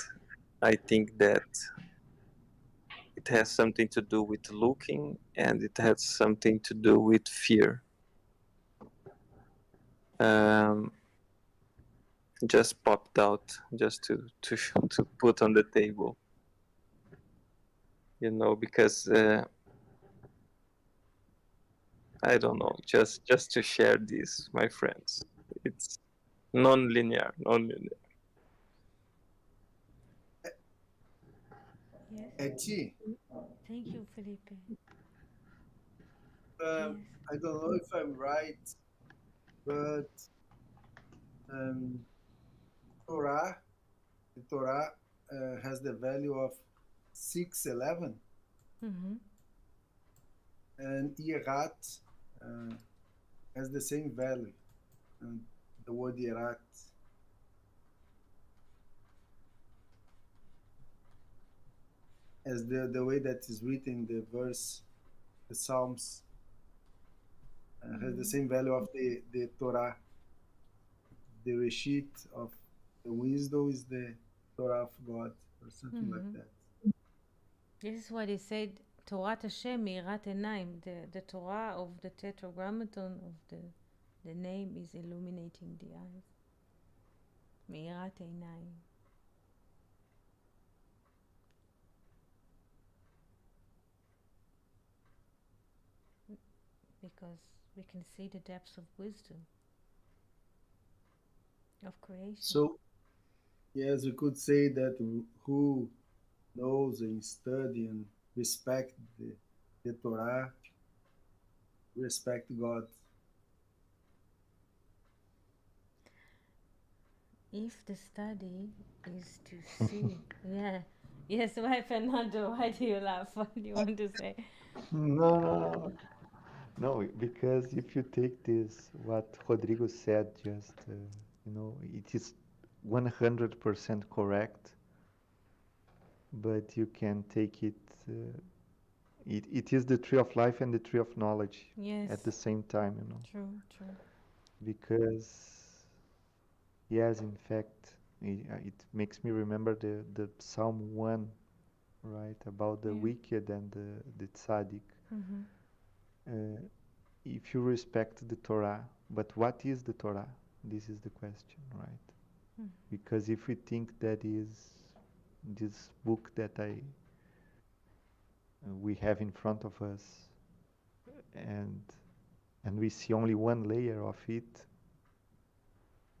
I think that it has something to do with looking, and it has something to do with fear. Just popped out, just to put on the table, because I don't know, just to share this, my friends. It's non-linear.
Yes.
Eti,
Thank you, Felipe.
I don't know if I'm right, but Torah, the Torah has the value of 611,
Mm-hmm.
and Yerat has the same value. The word Yerat. As the way that is written, the verse, the Psalms, has the same value of the Torah. The Reshit of the wisdom is the Torah of God, or something like that.
This is what he said, Torat Hashem, Mirat Enaim. The Torah of the Tetragrammaton of the name is illuminating the eyes. Mirat Enaim. Because we can see the depths of wisdom of creation.
So, yes, we could say that who knows and study and respect the Torah, respect God.
If the study is to see, yeah, yes, why Fernando? Why do you laugh? What do you want to say?
No, no, because if you take this, what Rodrigo said, just, it is 100% correct, but you can take it, it is the tree of life and the tree of knowledge
Yes,
at the same time,
true, true.
because, yes, in fact, it makes me remember the Psalm 1, right, about the
Yeah.
wicked and the tzaddik.
Mm-hmm.
If you respect the Torah, but what is the Torah? This is the question, right?
Mm.
Because if we think that is this book that we have in front of us, and we see only one layer of it,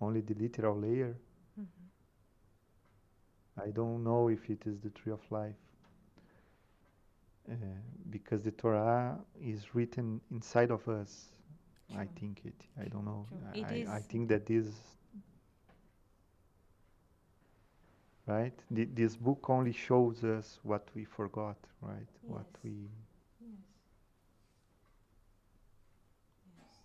only the literal layer,
Mm-hmm.
I don't know if it is the tree of life. Because the Torah is written inside of us. I
True.
think it. I don't know.
True. It
I
is.
think that this, right? This book only shows us what we forgot, right? What
Yes.
we.
Yes. Yes.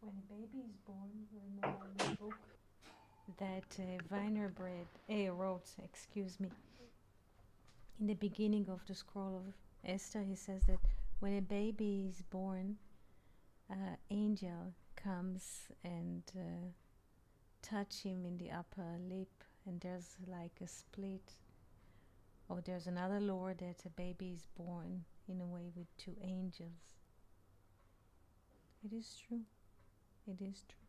When a baby is born, remember in the book that wrote, excuse me, in the beginning of the scroll of Esther, he says that when a baby is born, angel comes and touch him in the upper lip, and there's like a split. Or there's another lore that a baby is born in a way with two angels. It is true. It is true.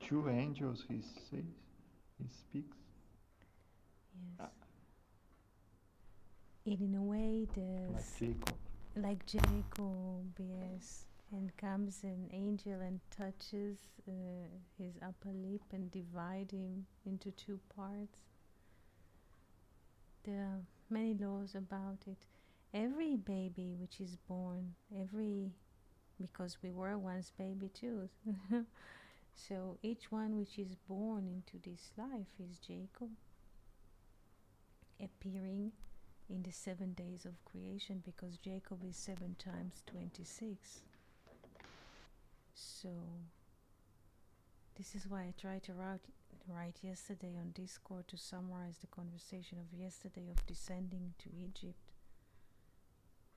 Two angels, he says, he speaks.
Yes. It in a way like Jacob, yes, and comes an angel and touches his upper lip and divide him into two parts. There are many laws about it. Every baby which is born, because we were once baby too. So each one which is born into this life is Jacob, appearing in the 7 days of creation, because Jacob is 7 times 26. So this is why I tried to write yesterday on Discord to summarize the conversation of yesterday of descending to Egypt.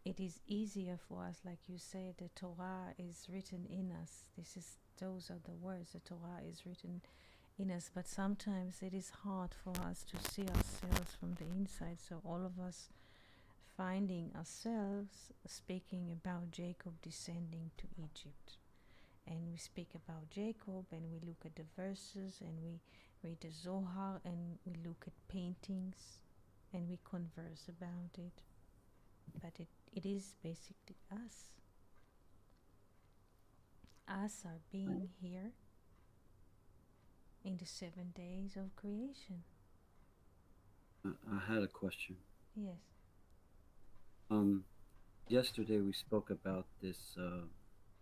It is easier for us, like you said, the Torah is written in us. Those are the words, the Torah is written in us, but sometimes it is hard for us to see ourselves from the inside. So all of us finding ourselves speaking about Jacob descending to Egypt. And we speak about Jacob, and we look at the verses, and we read the Zohar, and we look at paintings, and we converse about it. But it is basically us. Us are being here in the 7 days of creation.
I had a question.
Yes.
Yesterday we spoke about this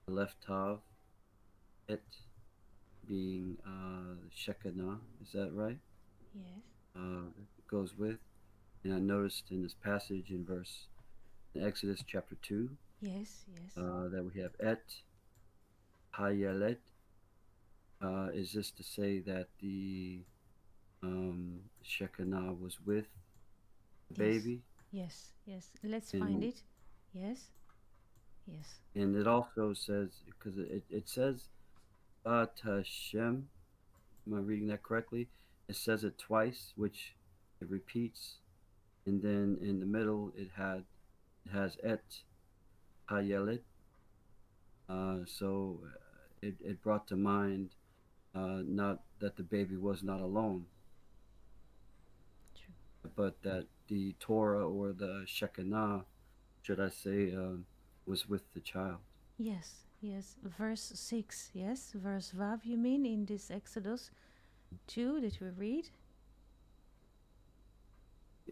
left tav, it being Shekinah. Is that right?
Yes.
It goes with, and I noticed in this passage in Exodus chapter 2,
Yes.
that we have et hayelet. Is this to say that the Shekinah was with the
Yes.
baby?
Yes, yes. Let's
And
find it. Yes, yes.
and it also says, because it says Bat Hashem. Am I reading that correctly? It says it twice, which it repeats, and then in the middle it has Et Hayelet. So it brought to mind not that the baby was not alone,
True.
but that the Torah or the Shekinah, should I say, was with the child.
Yes, yes. Verse 6. Yes, verse Vav, you mean, in this Exodus 2 that we read?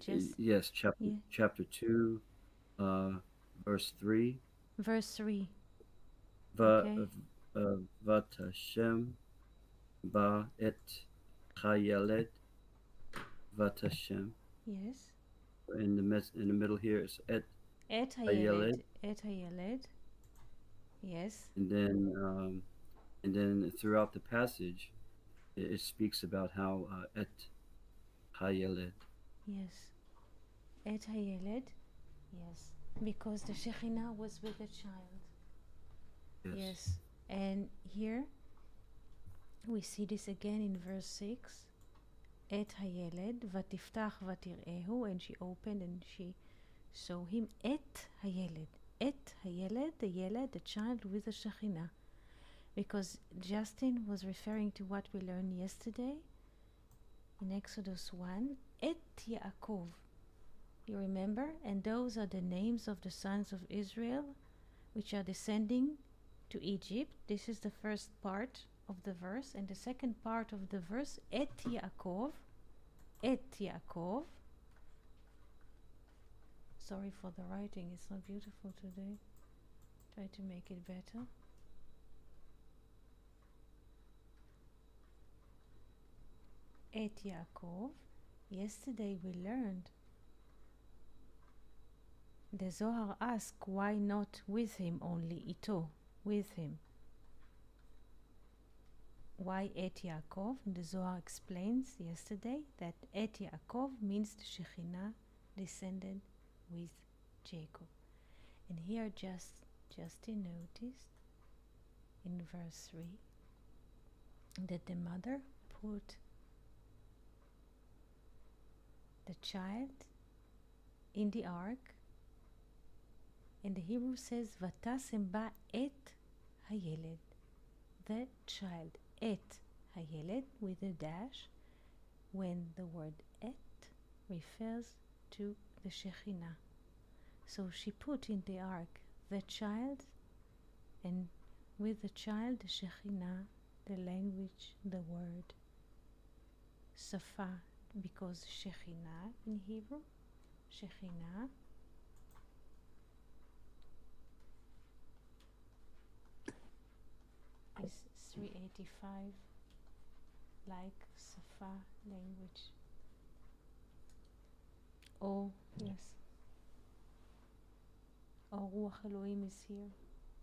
Just,
Yes,
yeah.
chapter 2, uh, verse 3.
Verse 3.
Va
Okay.
Vat Hashem ba et Chayelet Vat Hashem.
Yes.
In the middle here is Et
Et
Hayelet,
Hayeled. Et Hayeled. Yes.
and then throughout the passage, it speaks about how Et Hayelet.
Yes. Et Hayeled. Yes. Because the Shekhinah was with the child.
Yes.
Yes. And here we see this again in verse 6. Et Hayeled. Vatiftach vatir'ehu. And she opened and she saw him. Et Hayeled. Et Hayeled, the Yeled, the child with the Shekhinah. Because Justin was referring to what we learned yesterday in Exodus 1. Et Yaakov. You remember? And those are the names of the sons of Israel which are descending to Egypt. This is the first part of the verse. And the second part of the verse, Et Yaakov. Et Yaakov. Sorry for the writing, it's not beautiful today. Try to make it better. Et Yaakov. Yesterday we learned. The Zohar asked why not with him only, ito, with him. Why Et Yaakov? And the Zohar explains yesterday that Et Yaakov means the Shekhinah descended with Jacob. And here Justin noticed in verse 3 that the mother put the child in the ark, and the Hebrew says Vatasem ba et hayeled, the child, et hayeled with a dash, when the word et refers to the Shekhinah. So she put in the ark the child, and with the child the Shekhinah, the language, the word Safa, because Shekhinah in Hebrew, Shekhinah is 385, like Safa language. Oh, yes. Oh, Ruach Elohim is here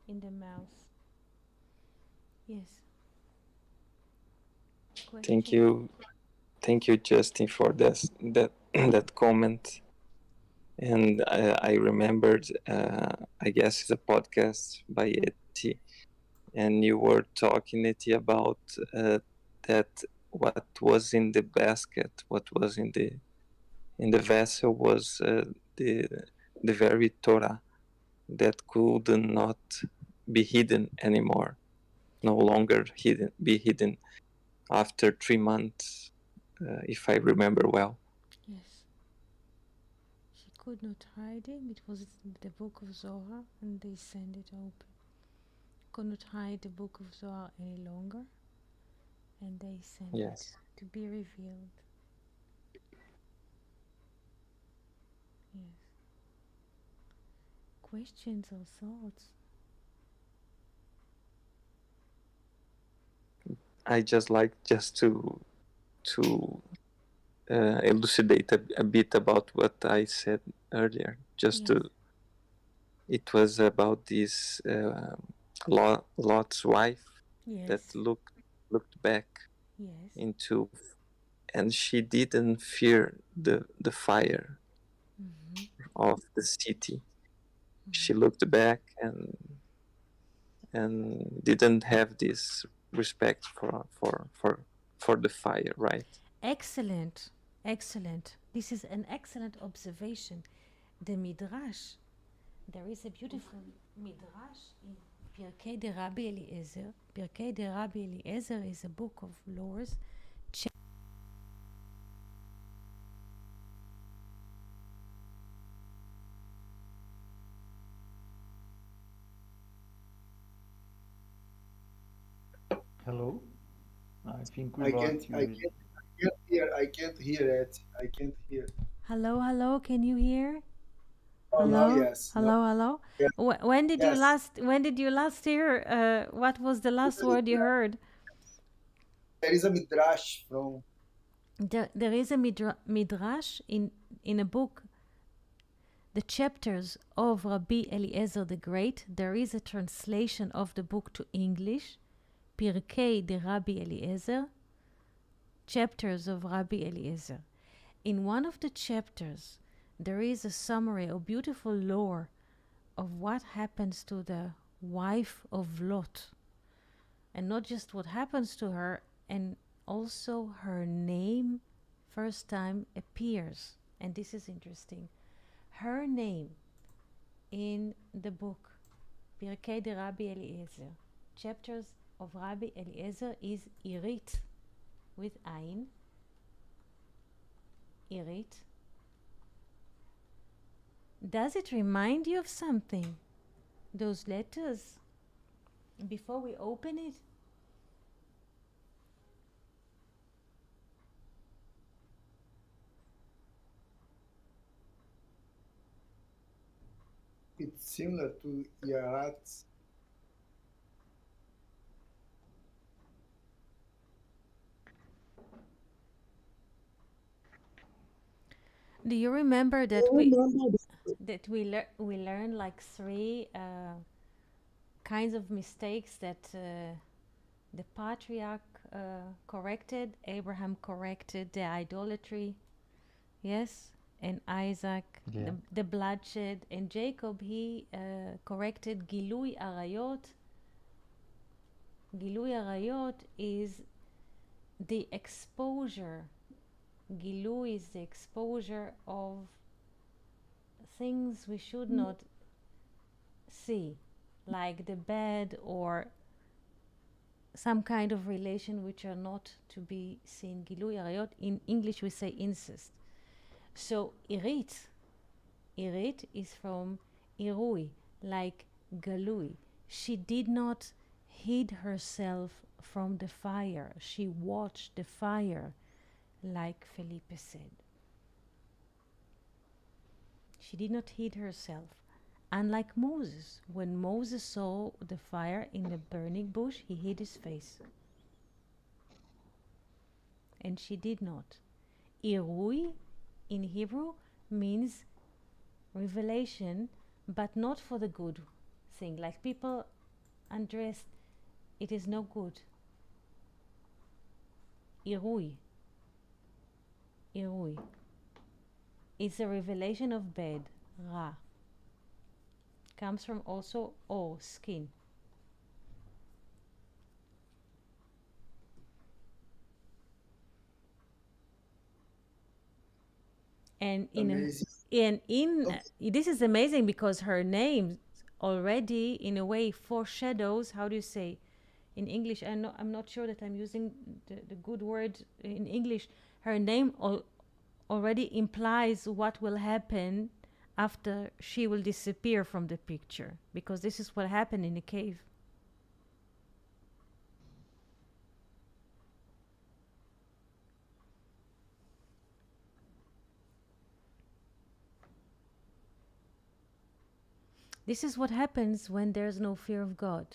in the mouth. Yes. Question?
Thank you, Justin, for that comment. And I remembered, I guess it's a podcast by Eti, and you were talking, Eti, about that what was in the basket, what was in the vessel was the very Torah that could not be hidden anymore, no longer be hidden after 3 months, if I remember well.
Yes. She could not hide him. It was the book of Zohar, and they sent it open. Could not hide the book of Zohar any longer, and they sent
Yes.
it to be revealed. Yes. Questions or thoughts?
I just like to elucidate a bit about what I said earlier.
Yes.
It was about this Lot's wife
Yes.
that looked back
Yes.
into, and she didn't fear the fire.
Mm-hmm.
of the city. She looked back and didn't have this respect for the fire, right?
Excellent, excellent. This is an excellent observation. The Midrash, there is a beautiful Midrash in Pirkei de Rabbi Eliezer. Pirkei de Rabbi Eliezer is a book of laws.
Hello? I think we
I can't,
lost you.
I can't, I can't hear it. I can't hear.
Hello, hello, can you hear?
Oh, now
Hello,
yes. No,
hello, hello.
yes.
When did you
Yes.
last hear? What was the last word you heard?
There is a midrash from
There is a midrash in a book, the chapters of Rabbi Eliezer the Great. There is a translation of the book to English, Pirkei de Rabbi Eliezer, chapters of Rabbi Eliezer. In one of the chapters, there is a summary, a beautiful lore of what happens to the wife of Lot. And not just what happens to her, and also her name first time appears. And this is interesting. Her name in the book Pirkei de Rabbi Eliezer, chapters of Rabbi Eliezer, is Irit with Ain. Irit. Does it remind you of something? Those letters? Before we open it?
it's similar to Yarat.
Do you remember that we learned like three kinds of mistakes that the patriarch corrected? Abraham corrected the idolatry, yes, and Isaac
Yeah.
the bloodshed, and Jacob he corrected Gilui Arayot. Gilui Arayot is the exposure. Gilu is the exposure of things we should not see, like the bad or some kind of relation which are not to be seen. Gilui Arayot, in English we say incest. So Irit is from Irui, like Galui. She did not hid herself from the fire. She watched the fire, like Felipe said. She did not hid herself. Unlike Moses, when Moses saw the fire in the burning bush, he hid his face. And she did not. Irui in Hebrew means revelation, but not for the good thing. Like people undressed, it is no good. Irui. It's a revelation of bad, Ra. Comes from also or skin. And this is amazing because her name already in a way foreshadows, how do you say in English, I'm not sure that I'm using the good word in English. Her name already implies what will happen after she will disappear from the picture, because this is what happened in the cave. This is what happens when there's no fear of God.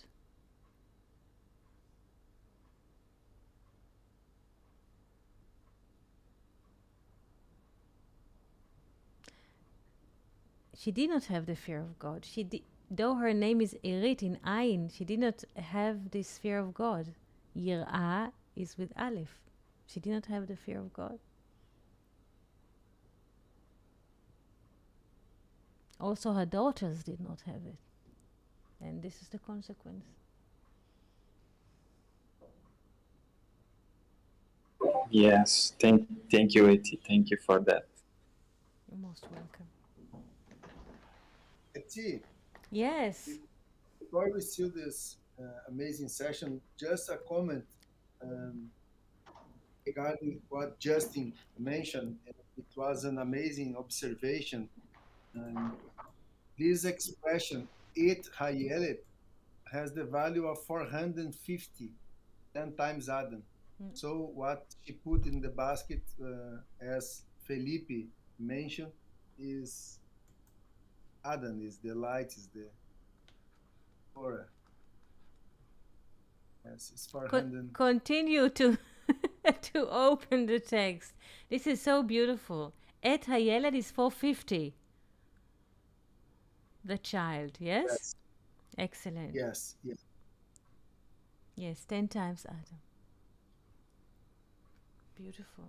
She did not have the fear of God. Though her name is Irit in Ayin, she did not have this fear of God. Yir'ah is with Aleph. She did not have the fear of God. Also, her daughters did not have it. And this is the consequence.
Yes, thank you, Eti. Thank you for that.
You're most welcome.
Eti,
Yes.
before we see this amazing session, just a comment regarding what Justin mentioned. It was an amazing observation. And this expression, it hayelet, has the value of 450, 10 times Adam. So what she put in the basket, as Felipe mentioned, is Adam, is the light, is the Torah. Yes, it's 400.
Continue to to open the text. This is so beautiful. Et Hayeled is 450. The child, yes?
Yes.
Excellent.
Yes, yes.
Yes, 10 times Adam. Beautiful.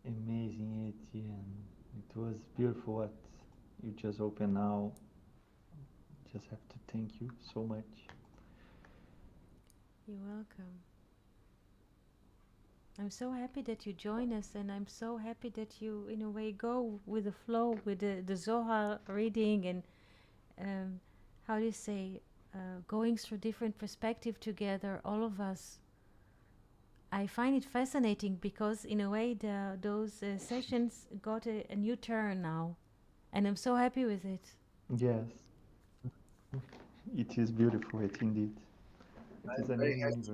Amazing, Etienne. It was beautiful what you just opened now. Just have to thank you so much.
You're welcome. I'm so happy that you join us, and I'm so happy that you, in a way, go with the flow, with the Zohar reading, and how do you say, going through different perspective together, all of us. I find it fascinating because, in a way, those sessions got a new turn now, and I'm so happy with it.
Yes, it is beautiful, it indeed. It is a new universe.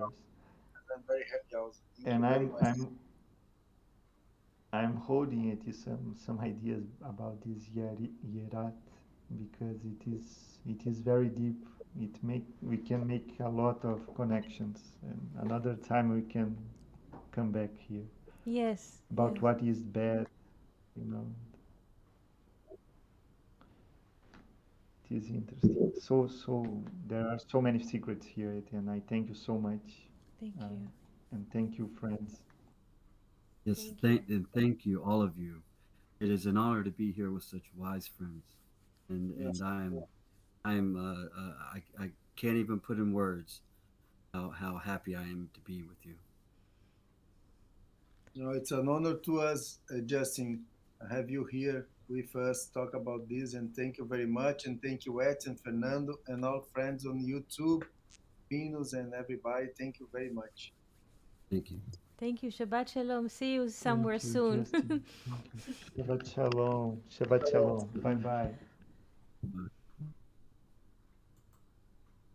I'm very happy also. Thank
And
you very much.
I'm holding it is some ideas about this yerat because it is very deep. We can make a lot of connections, and another time we can come back here
Yes.
about
Yes.
what is bad, you know. It is interesting. So there are so many secrets here, and I thank you so much.
Thank you.
And thank you, friends.
Yes,
Thank you.
and thank you, all of you. It is an honor to be here with such wise friends,
Yes.
and I can't even put in words how happy I am to be with you.
It's an honor to us, Justin, have you here with us talk about this. And thank you very much. And thank you, Ed and Fernando, and all friends on YouTube, Pinos, and everybody. Thank you very much.
Thank you.
Thank you. Shabbat Shalom. See you somewhere
Thank you,
soon.
Justin. Thank you. Shabbat Shalom. Shabbat Shalom. Bye bye.
Bye.